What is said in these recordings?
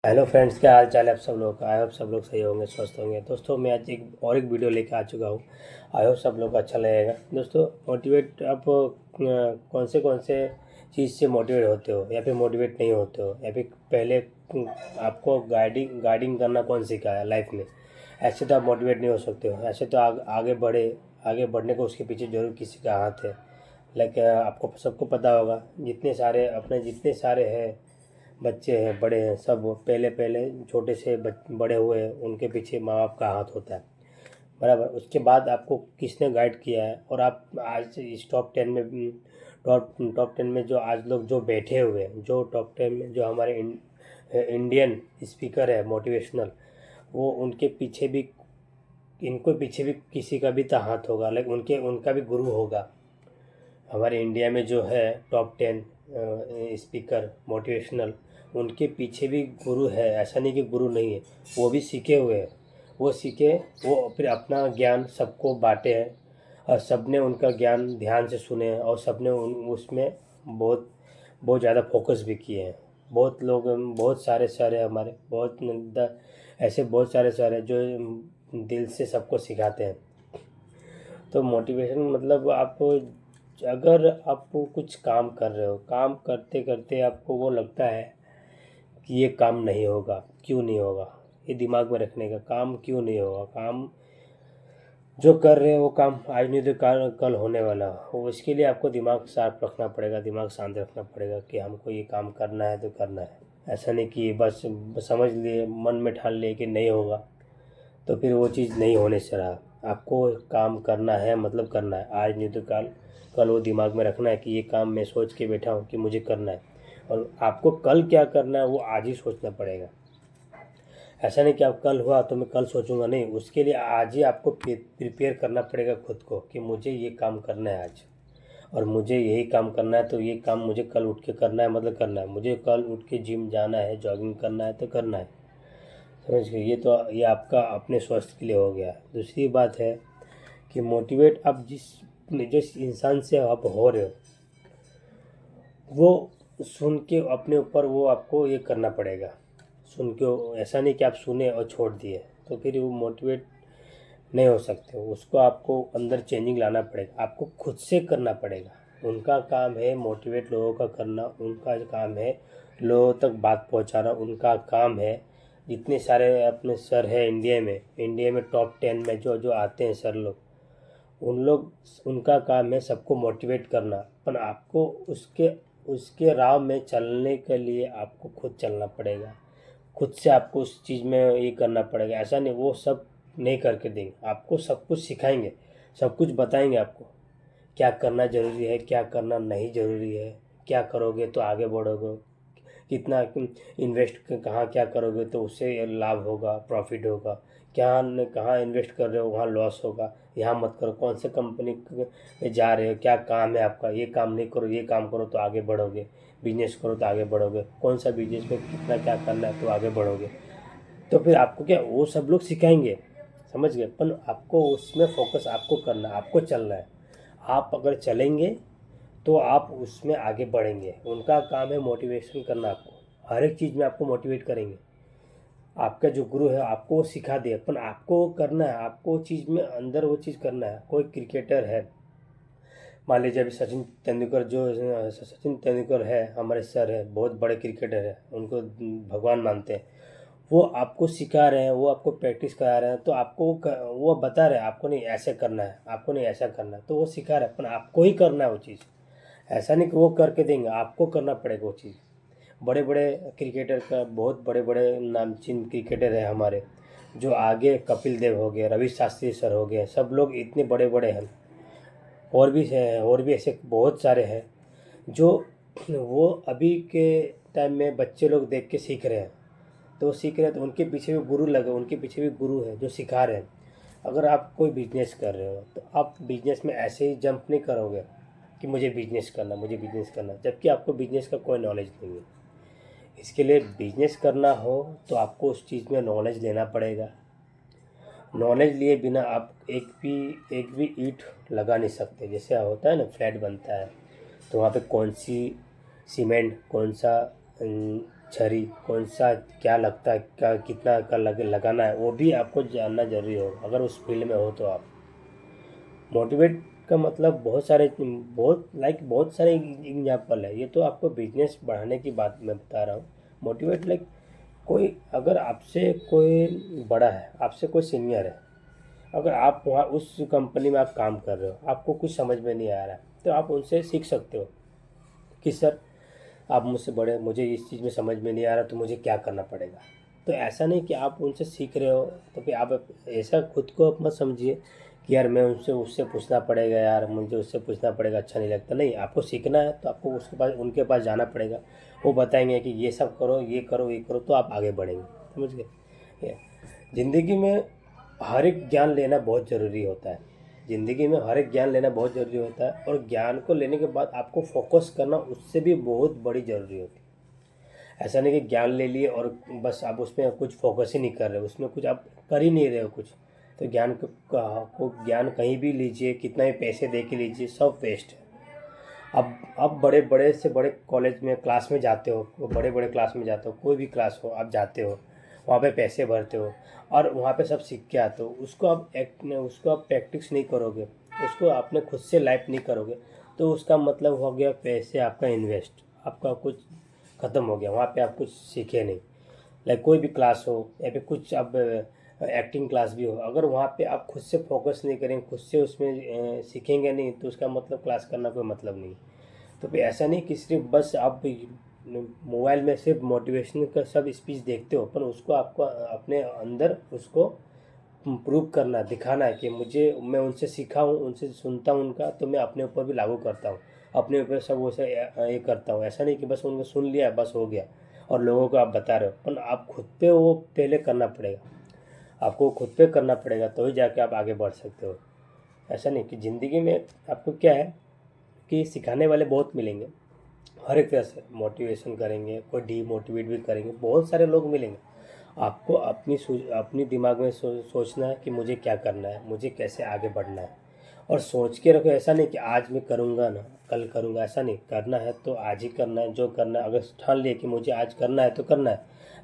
Hello friends, क्या हाल चाल है आप सब लोग का। आई होप सब लोग सही होंगे, स्वस्थ होंगे। दोस्तों मैं आज एक वीडियो लेकर आ चुका हूँ। आई होप सब लोग को अच्छा लगेगा। दोस्तों मोटिवेट आप कौन से चीज़ से मोटिवेट होते हो या फिर मोटिवेट नहीं होते हो, या फिर पहले आपको गाइडिंग करना कौन सिखाया लाइफ में। ऐसे तो आप मोटिवेट नहीं हो सकते हो। ऐसे तो आगे बढ़ने को उसके पीछे जरूर किसी का हाथ है। लाइक आपको सबको पता होगा, जितने सारे हैं बच्चे हैं, बड़े हैं, सब पहले पहले छोटे से बड़े हुए हैं, उनके पीछे माँ बाप का हाथ होता है। बराबर। उसके बाद आपको किसने गाइड किया है, और आप आज इस टॉप टेन में जो आज लोग जो बैठे हुए हैं, जो टॉप 10 में जो हमारे इंडियन स्पीकर है मोटिवेशनल, वो इनको पीछे भी किसी का भी तो हाथ होगा। लाइक उनका भी गुरु होगा। हमारे इंडिया में जो है टॉप 10 स्पीकर मोटिवेशनल, उनके पीछे भी गुरु है। ऐसा नहीं कि गुरु नहीं है, वो भी सीखे हुए हैं। वो सीखे, वो फिर अपना ज्ञान सबको बांटे हैं, और सबने उनका ज्ञान ध्यान से सुने हैं, और सबने उसमें बहुत बहुत ज़्यादा फोकस भी किए हैं। बहुत लोग, बहुत सारे सर हैं हमारे, ऐसे बहुत सारे सर हैं जो दिल से सबको सिखाते हैं। तो मोटिवेशन मतलब अगर आप कुछ काम कर रहे हो, काम करते करते आपको वो लगता है कि ये काम नहीं होगा, क्यों नहीं होगा, ये दिमाग में रखने का, काम क्यों नहीं होगा। काम जो कर रहे हो वो काम आज नहीं तो कल होने वाला हो। इसके लिए आपको दिमाग शार्प रखना पड़ेगा, दिमाग शांत रखना पड़ेगा कि हमको ये काम करना है तो करना है। ऐसा नहीं कि बस समझ लिए, मन में ठान लिए कि नहीं होगा, तो फिर वो चीज़ नहीं होने से रहा। आपको काम करना है, मतलब करना है, आज नहीं तो कल। कल वो दिमाग में रखना है कि ये काम मैं सोच के बैठा हूँ कि मुझे करना है, और आपको कल क्या करना है वो आज ही सोचना पड़ेगा। ऐसा नहीं कि अब कल हुआ तो मैं कल सोचूंगा, नहीं, उसके लिए आज ही आपको प्रिपेयर करना पड़ेगा खुद को कि मुझे ये काम करना है आज, और मुझे यही काम करना है, तो ये काम मुझे कल उठ के करना है, मतलब करना है। मुझे कल उठ के जिम जाना है, जॉगिंग करना है तो करना है। समझ गए। ये आपका अपने स्वास्थ्य के लिए हो गया। दूसरी बात है कि मोटिवेट आप जिस इंसान से आप हो रहे हो, वो सुन के अपने ऊपर वो आपको ये करना पड़ेगा। सुन के, ऐसा नहीं कि आप सुने और छोड़ दिए, तो फिर वो मोटिवेट नहीं हो सकते। उसको आपको अंदर चेंजिंग लाना पड़ेगा, आपको खुद से करना पड़ेगा। उनका काम है मोटिवेट लोगों का करना, उनका काम है लोगों तक बात पहुंचाना, उनका काम है। जितने सारे अपने सर है इंडिया में टॉप 10 में जो जो आते हैं सर लोग, उनका काम है सबको मोटिवेट करना। पर आपको उसके उसके राह में चलने के लिए आपको खुद चलना पड़ेगा। खुद से आपको उस चीज़ में ये करना पड़ेगा। ऐसा नहीं वो सब नहीं करके देंगे, आपको सब कुछ सिखाएंगे, सब कुछ बताएंगे आपको क्या करना ज़रूरी है, क्या करना नहीं ज़रूरी है, क्या करोगे तो आगे बढ़ोगे, कितना इन्वेस्ट कहाँ क्या करोगे तो उससे लाभ होगा, प्रॉफिट होगा, क्या न कहाँ इन्वेस्ट कर रहे हो वहाँ लॉस होगा, यहाँ मत करो। कौन से कंपनी में जा रहे हो, क्या काम है आपका, ये काम नहीं करो, ये काम करो तो आगे बढ़ोगे। बिजनेस करो तो आगे बढ़ोगे, कौन सा बिजनेस में कितना क्या करना है तो आगे बढ़ोगे। तो फिर आपको क्या वो सब लोग सिखाएंगे, समझ गए। पर आपको उसमें फोकस आपको करना है, आपको चलना है। आप अगर चलेंगे तो आप उसमें आगे बढ़ेंगे। उनका काम है मोटिवेशन करना, आपको हर एक चीज़ में आपको मोटिवेट करेंगे। आपका जो गुरु है आपको वो सिखा दे, पर आपको वो करना है, आपको वो चीज़ में अंदर वो चीज़ करना है। कोई क्रिकेटर है, मान लीजिए अभी सचिन तेंदुलकर है, हमारे सर है, बहुत बड़े क्रिकेटर है, उनको भगवान मानते हैं। वो आपको सिखा रहे हैं, वो आपको प्रैक्टिस करा रहे हैं, तो वो बता रहे हैं आपको नहीं ऐसे करना है, आपको नहीं ऐसा करना है, तो वो सिखा रहे हैं, पर आपको ही करना है वो चीज़। ऐसा नहीं कि वो करके देंगे, आपको करना पड़ेगा वो चीज़। बड़े बड़े क्रिकेटर का, बहुत बड़े बड़े नामचीन क्रिकेटर है हमारे, जो आगे कपिल देव हो गए, रवि शास्त्री सर हो गए, सब लोग इतने बड़े बड़े हैं। और भी ऐसे बहुत सारे हैं जो वो अभी के टाइम में बच्चे लोग देख के सीख रहे हैं। तो वो सीख रहे हैं तो उनके पीछे भी गुरु लगे, उनके पीछे भी गुरु है जो सिखा रहे हैं। अगर आप कोई बिजनेस कर रहे हो तो आप बिजनेस में ऐसे ही जंप नहीं करोगे कि मुझे बिजनेस करना, मुझे बिजनेस करना, जबकि आपको बिजनेस का कोई नॉलेज नहीं है। इसके लिए बिजनेस करना हो तो आपको उस चीज़ में नॉलेज लेना पड़ेगा। नॉलेज लिए बिना आप एक भी ईंट लगा नहीं सकते। जैसे होता है ना, फ्लैट बनता है तो वहाँ पे कौन सी सीमेंट, कौन सा छड़ी कौन सा क्या लगता है, क्या कितना का लगाना है, वो भी आपको जानना ज़रूरी होगा अगर उस फील्ड में हो तो आप। मोटिवेट का मतलब बहुत सारे एग्जाम्पल है। ये तो आपको बिजनेस बढ़ाने की बात मैं बता रहा हूँ। मोटिवेट लाइक कोई अगर आपसे कोई बड़ा है, आपसे कोई सीनियर है, अगर आप वहाँ उस कंपनी में आप काम कर रहे हो, आपको कुछ समझ में नहीं आ रहा है, तो आप उनसे सीख सकते हो कि सर आप मुझसे बड़े, मुझे इस चीज़ में समझ में नहीं आ रहा, तो मुझे क्या करना पड़ेगा। तो ऐसा नहीं कि आप उनसे सीख रहे हो तो फिर आप ऐसा खुद को आप मत समझिए कि यार मैं उनसे उससे पूछना पड़ेगा, यार मुझे उससे पूछना पड़ेगा, अच्छा नहीं लगता। नहीं, आपको सीखना है तो आपको उसके पास, उनके पास जाना पड़ेगा। वो बताएंगे कि ये सब करो, ये करो, ये करो, तो आप आगे बढ़ेंगे। समझ गए। ये ज़िंदगी में हर एक ज्ञान लेना बहुत ज़रूरी होता है। ज़िंदगी में हर एक ज्ञान लेना बहुत ज़रूरी होता है, और ज्ञान को लेने के बाद आपको फोकस करना उससे भी बहुत बड़ी ज़रूरी होती है। ऐसा नहीं कि ज्ञान ले लिए और बस आप उसमें कुछ फोकस ही नहीं कर रहे हो, उसमें कुछ आप कर ही नहीं रहे हो कुछ। तो ज्ञान कहीं भी लीजिए, कितना भी पैसे दे के लीजिए, सब वेस्ट है। अब बड़े बड़े से बड़े कॉलेज में क्लास में जाते हो, बड़े बड़े क्लास में जाते हो, कोई भी क्लास हो आप जाते हो, वहाँ पे पैसे भरते हो और वहाँ पे सब सीख के आते हो। उसको आप प्रैक्टिस नहीं करोगे, उसको आपने खुद से लाइफ नहीं करोगे, तो उसका मतलब हो गया पैसे आपका इन्वेस्ट, आपका कुछ ख़त्म हो गया। वहाँ पे आप कुछ सीखे नहीं। लाइक कोई भी क्लास हो या फिर कुछ अब एक्टिंग क्लास भी हो, अगर वहाँ पे आप खुद से फोकस नहीं करेंगे, खुद से उसमें सीखेंगे नहीं, तो उसका मतलब क्लास करना कोई मतलब नहीं। तो फिर ऐसा नहीं कि सिर्फ बस आप मोबाइल में सिर्फ मोटिवेशन का सब स्पीच देखते हो, पर उसको आपको अपने अंदर उसको प्रूव करना, दिखाना है कि मैं उनसे सीखा हूँ, उनसे सुनता हूँ उनका, तो मैं अपने ऊपर भी लागू करता हूँ, अपने ऊपर सब उसे ये करता हूँ। ऐसा नहीं कि बस उनको सुन लिया बस हो गया और लोगों को आप बता रहे हो, पर आप खुद पे वो पहले करना पड़ेगा। आपको खुद पे करना पड़ेगा तो ही जाके आप आगे बढ़ सकते हो। ऐसा नहीं कि ज़िंदगी में आपको क्या है कि सिखाने वाले बहुत मिलेंगे, हर एक तरह से मोटिवेशन करेंगे, कोई डीमोटिवेट भी करेंगे, बहुत सारे लोग मिलेंगे। आपको अपनी दिमाग में सोचना है कि मुझे क्या करना है, मुझे कैसे आगे बढ़ना है, और सोच के रखो। ऐसा नहीं कि आज मैं करूँगा ना कल करूँगा, ऐसा नहीं। करना है तो आज ही करना है, जो करना है अगर ठान लिए कि मुझे आज करना है तो करना है।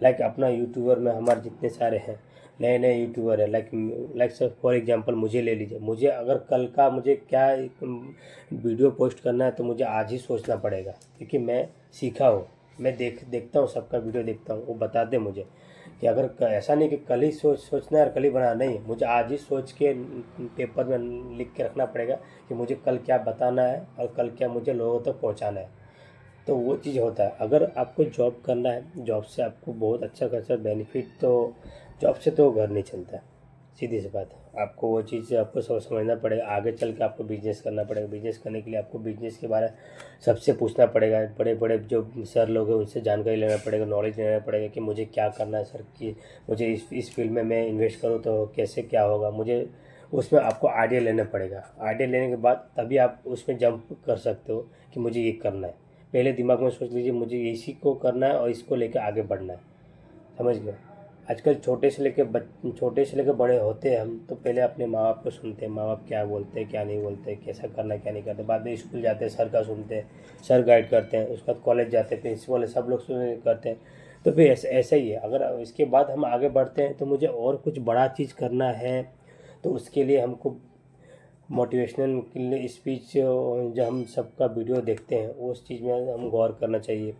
लाइक अपना यूट्यूबर में हमारे जितने सारे हैं, नए नए यूट्यूबर है, लाइक सर फॉर एग्जांपल मुझे ले लीजिए। मुझे अगर कल का मुझे क्या वीडियो पोस्ट करना है तो मुझे आज ही सोचना पड़ेगा, क्योंकि मैं सीखा हूँ, मैं देखता हूँ, सबका वीडियो देखता हूँ, वो बताते मुझे कि अगर ऐसा नहीं कि कल ही सोचना है और कल ही बनाना, नहीं, मुझे आज ही सोच के पेपर में लिख के रखना पड़ेगा कि मुझे कल क्या बताना है और कल क्या मुझे लोगों तक पहुंचाना है। तो वो चीज़ होता है। अगर आपको जॉब करना है, जॉब से आपको बहुत अच्छा खासा बेनिफिट, तो जॉब से तो घर नहीं चलता है, सीधी सी बात है। आपको वो चीज़ आपको समझना पड़ेगा। आगे चल के आपको बिजनेस करना पड़ेगा। बिजनेस करने के लिए आपको बिजनेस के बारे में सबसे पूछना पड़ेगा, बड़े बड़े जो सर लोग हैं उनसे जानकारी लेना पड़ेगा, नॉलेज लेना पड़ेगा कि मुझे क्या करना है सर, कि मुझे इस फील्ड में मैं इन्वेस्ट करूँ तो कैसे क्या होगा, मुझे उसमें आपको आइडिया लेना पड़ेगा। आइडिया लेने के बाद तभी आप उसमें जंप कर सकते हो कि मुझे ये करना है। पहले दिमाग में सोच लीजिए मुझे इसी को करना है और इसको लेकर आगे बढ़ना है। समझ गए। आजकल छोटे से लेकर बड़े होते हैं हम, तो पहले अपने माँ बाप को सुनते हैं, माँ बाप क्या बोलते हैं क्या नहीं बोलते, कैसा करना है क्या नहीं करते। बाद में स्कूल जाते हैं, सर का सुनते हैं, सर गाइड करते हैं। उसके बाद कॉलेज जाते हैं, प्रिंसिपल सब लोग करते हैं। तो फिर ऐसा ही है। अगर इसके बाद हम आगे बढ़ते हैं तो मुझे और कुछ बड़ा चीज़ करना है, तो उसके लिए हमको मोटिवेशनल के लिए स्पीच जो हम सबका वीडियो देखते हैं उस चीज़ में हम गौर करना चाहिए।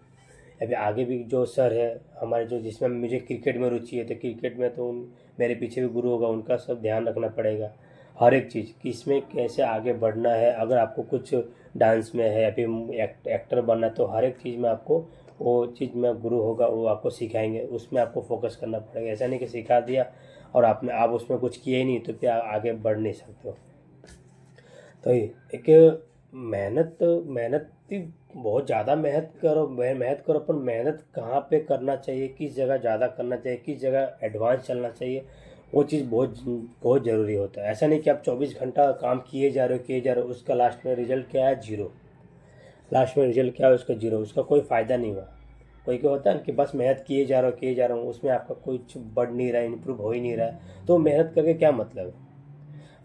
अभी आगे भी जो सर है हमारे, जो जिसमें मुझे क्रिकेट में रुचि है, तो क्रिकेट में तो मेरे पीछे भी गुरु होगा, उनका सब ध्यान रखना पड़ेगा। हर एक चीज़ कि इसमें कैसे आगे बढ़ना है। अगर आपको कुछ डांस में है या फिर एक्टर बनना है, तो हर एक चीज़ में आपको वो चीज़ में गुरु होगा, वो आपको सिखाएंगे, उसमें आपको फोकस करना पड़ेगा। ऐसा नहीं कि सिखा दिया और आप उसमें कुछ किए ही नहीं, तो फिर आगे बढ़ नहीं सकते हो। तो ये एक मेहनत भी बहुत ज़्यादा मेहनत करो, पर मेहनत कहाँ पे करना चाहिए, किस जगह ज़्यादा करना चाहिए, किस जगह एडवांस चलना चाहिए, वो चीज़ बहुत बहुत ज़रूरी होता है। ऐसा नहीं कि आप 24 घंटा काम किए जा रहे हो, उसका लास्ट में रिजल्ट क्या है, जीरो। लास्ट में रिजल्ट क्या है उसका, जीरो, उसका कोई फ़ायदा नहीं हुआ। कोई क्या होता है ना कि बस मेहनत किए जा रहा हूँ, उसमें आपका कुछ बढ़ नहीं रहा है, इम्प्रूव हो ही नहीं रहा है, तो मेहनत करके क्या मतलब है।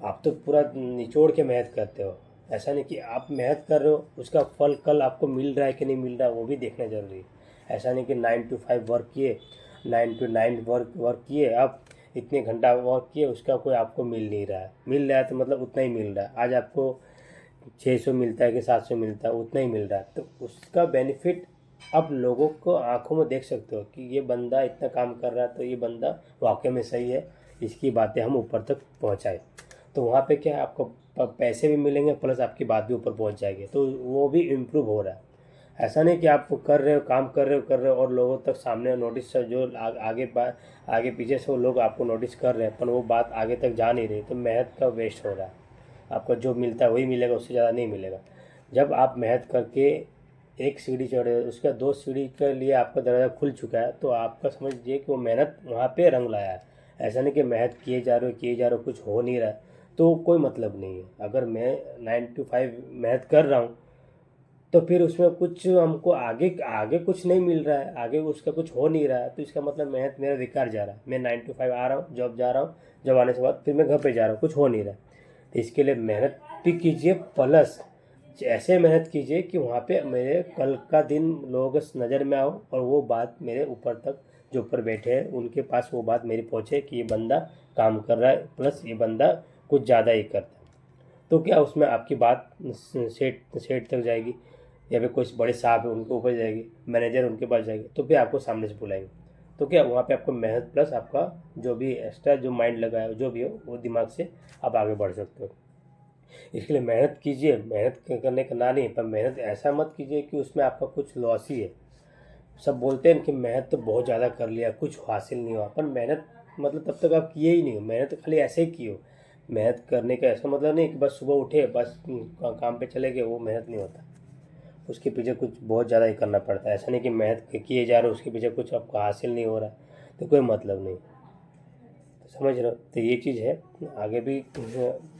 आप तो पूरा निचोड़ के मेहनत करते हो। ऐसा नहीं कि आप मेहनत कर रहे हो, उसका फल कल आपको मिल रहा है कि नहीं मिल रहा है, वो भी देखना ज़रूरी है। ऐसा नहीं कि 9 to 5 वर्क किए, 9 to 9 वर्क किए, अब इतने घंटा वर्क किए, उसका कोई आपको मिल नहीं रहा है। मिल रहा है तो मतलब उतना ही मिल रहा है। आज आपको 600 मिलता है कि 700 मिलता है, उतना ही मिल रहा है। तो उसका बेनिफिट आप लोगों को आंखों में देख सकते हो कि ये बंदा इतना काम कर रहा है, तो ये बंदा वाकई में सही है, इसकी बातें हम ऊपर तक पहुंचाए। तो वहाँ पे क्या है, आपको पैसे भी मिलेंगे प्लस आपकी बात भी ऊपर पहुंच जाएगी, तो वो भी इम्प्रूव हो रहा है। ऐसा नहीं कि आप कर रहे हो, काम कर रहे हो और लोगों तक सामने नोटिस जो आगे पीछे से वो लोग आपको नोटिस कर रहे हैं, पर वो बात आगे तक जा नहीं रही, तो मेहनत का वेस्ट हो रहा है। आपको जो मिलता है वही मिलेगा, उससे ज़्यादा नहीं मिलेगा। जब आप मेहनत करके एक सीढ़ी चढ़े, उसका 2 सीढ़ी के लिए आपका दरवाज़ा खुल चुका है, तो आपका समझिए कि वो मेहनत वहाँ पे रंग लाया है। ऐसा नहीं कि मेहनत किए जा रहे हो, कुछ हो नहीं रहा है, तो कोई मतलब नहीं है। अगर मैं 9 to 5 मेहनत कर रहा हूँ, तो फिर उसमें कुछ हमको आगे आगे कुछ नहीं मिल रहा है, आगे उसका कुछ हो नहीं रहा है, तो इसका मतलब मेहनत मेरा बेकार जा रहा है। मैं 9 to 5 आ रहा हूँ, जॉब जा रहा हूँ, जॉब आने के बाद फिर मैं घर पे जा रहा हूँ, कुछ हो नहीं रहा है। तो इसके लिए मेहनत भी कीजिए, प्लस ऐसे मेहनत कीजिए कि वहाँ पे मेरे कल का दिन लोगों के नज़र में आओ, और वो बात मेरे ऊपर तक, जो ऊपर बैठे हैं उनके पास वो बात मेरी पहुँचे कि ये बंदा काम कर रहा है, प्लस ये बंदा कुछ ज़्यादा ही करता है। तो क्या उसमें आपकी बात सेठ सेठ तक जाएगी, या फिर कोई बड़े साहब है उनके ऊपर जाएगी, मैनेजर उनके पास जाएगी, तो फिर आपको सामने से बुलाएंगे। तो क्या वहाँ पे आपको मेहनत प्लस आपका जो भी एक्स्ट्रा जो माइंड लगा है, जो भी हो, वो दिमाग से आप आगे बढ़ सकते हो। इसके लिए मेहनत कीजिए, मेहनत करने का ना नहीं, पर मेहनत ऐसा मत कीजिए कि उसमें आपका कुछ लॉस ही है। सब बोलते हैं कि मेहनत तो बहुत ज़्यादा कर लिया, कुछ हासिल नहीं हुआ, पर मेहनत मतलब तब तक आप किए ही नहीं हो, मेहनत तो खाली ऐसे ही की हो। मेहनत करने का ऐसा मतलब नहीं कि बस सुबह उठे बस काम पे चले गए, वो मेहनत नहीं होता। उसके पीछे कुछ बहुत ज़्यादा ही करना पड़ता है। ऐसा नहीं कि मेहनत किए जा रहे हो, उसके पीछे कुछ आपको हासिल नहीं हो रहा, तो कोई मतलब नहीं। समझ रहे हो? तो ये चीज़ है। आगे भी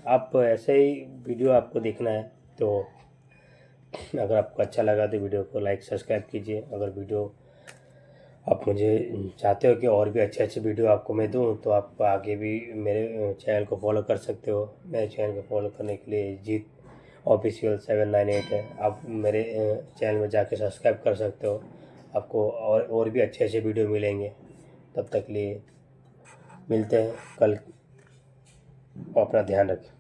आप ऐसे ही वीडियो आपको देखना है, तो अगर आपको अच्छा लगा तो वीडियो को लाइक सब्सक्राइब कीजिए। अगर वीडियो आप मुझे चाहते हो कि और भी अच्छे अच्छे वीडियो आपको मैं दूं, तो आप आगे भी मेरे चैनल को फॉलो कर सकते हो। मेरे चैनल को फॉलो करने के लिए जीत ऑफिशियल 798 है, आप मेरे चैनल में जाके सब्सक्राइब कर सकते हो। आपको और भी अच्छे अच्छे वीडियो मिलेंगे। तब तक लिए मिलते हैं कल, अपना ध्यान रखें।